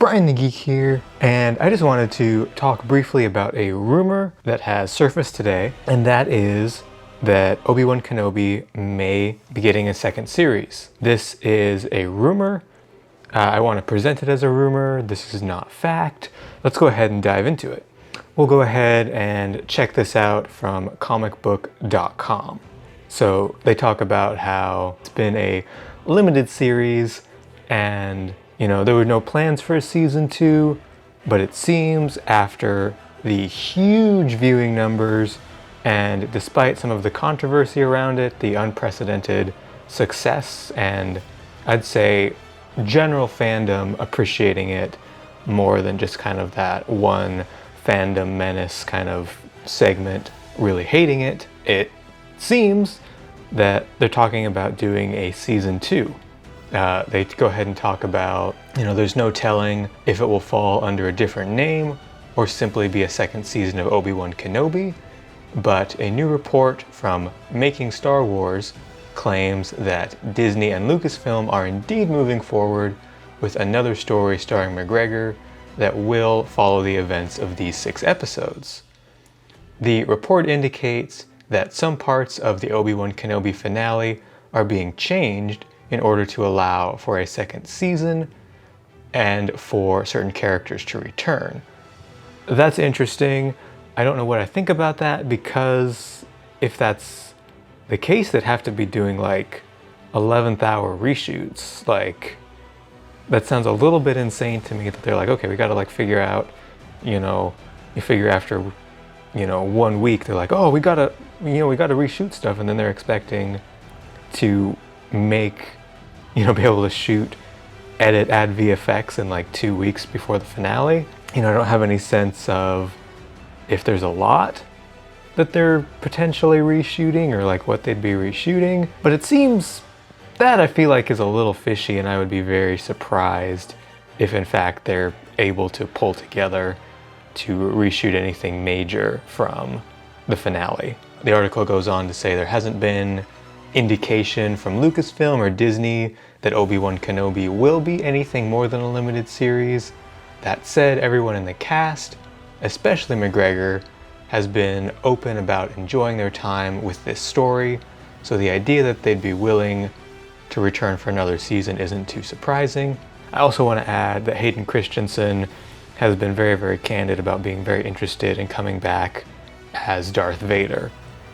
Brian the Geek here, and I just wanted to talk briefly about a rumor that has surfaced today, and that is that Obi-Wan Kenobi may be getting a second series. This is a rumor. I want to present it as a rumor. This is not fact. Let's go ahead and dive into it. We'll go ahead and check this out from comicbook.com. So they talk about how it's been a limited series and there were no plans for a season 2, but it seems after the huge viewing numbers and despite some of the controversy around it, the unprecedented success, and I'd say general fandom appreciating it more than just kind of that one fandom menace kind of segment really hating it, it seems that they're talking about doing a season 2. They go ahead and talk about, there's no telling if it will fall under a different name or simply be a second season of Obi-Wan Kenobi, but a new report from Making Star Wars claims that Disney and Lucasfilm are indeed moving forward with another story starring McGregor that will follow the events of these 6 episodes. The report indicates that some parts of the Obi-Wan Kenobi finale are being changed in order to allow for a second season and for certain characters to return. That's interesting. I don't know what I think about that, because if that's the case, they'd have to be doing like 11th hour reshoots. Like, that sounds a little bit insane to me that they're like, okay, we gotta like figure out, you figure after 1 week, they're like, oh, we gotta reshoot stuff, and then they're expecting to make, be able to shoot, edit, add VFX in like 2 weeks before the finale. I don't have any sense of if there's a lot that they're potentially reshooting or like what they'd be reshooting, but it seems that I feel like is a little fishy, and I would be very surprised if in fact they're able to pull together to reshoot anything major from the finale. The article goes on to say there hasn't been indication from Lucasfilm or Disney that Obi-Wan Kenobi will be anything more than a limited series. That said, everyone in the cast, especially McGregor, has been open about enjoying their time with this story, so the idea that they'd be willing to return for another season isn't too surprising. I also want to add that Hayden Christensen has been very, very candid about being very interested in coming back as Darth Vader.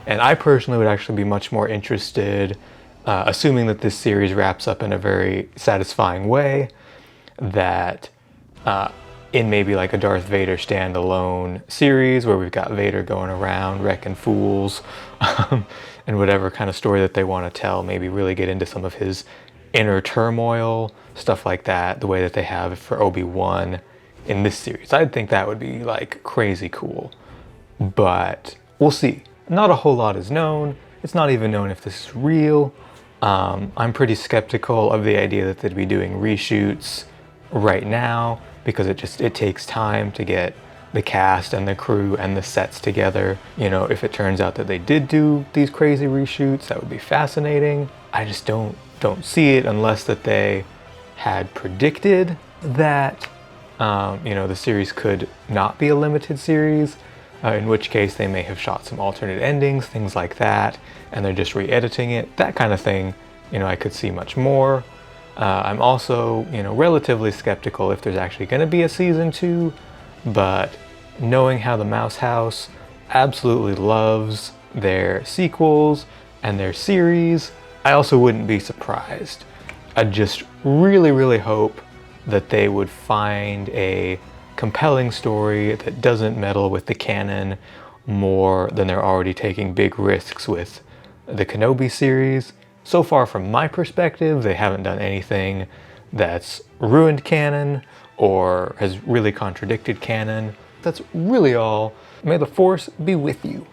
And I personally would actually be much more interested, assuming that this series wraps up in a very satisfying way, that in maybe like a Darth Vader standalone series where we've got Vader going around wrecking fools and whatever kind of story that they want to tell, maybe really get into some of his inner turmoil, stuff like that, the way that they have for Obi-Wan in this series. I think that would be like crazy cool, but we'll see. Not a whole lot is known. It's not even known if this is real. I'm pretty skeptical of the idea that they'd be doing reshoots right now, because it takes time to get the cast and the crew and the sets together. If it turns out that they did do these crazy reshoots, that would be fascinating. I just don't see it unless that they had predicted that the series could not be a limited series, in which case they may have shot some alternate endings, things like that, and they're just re-editing it. That kind of thing, I could see much more. I'm also, relatively skeptical if there's actually going to be a season 2, but knowing how the Mouse House absolutely loves their sequels and their series, I also wouldn't be surprised. I just really, really hope that they would find a compelling story that doesn't meddle with the canon more than they're already taking big risks with the Kenobi series. So far, from my perspective, they haven't done anything that's ruined canon or has really contradicted canon. That's really all. May the Force be with you.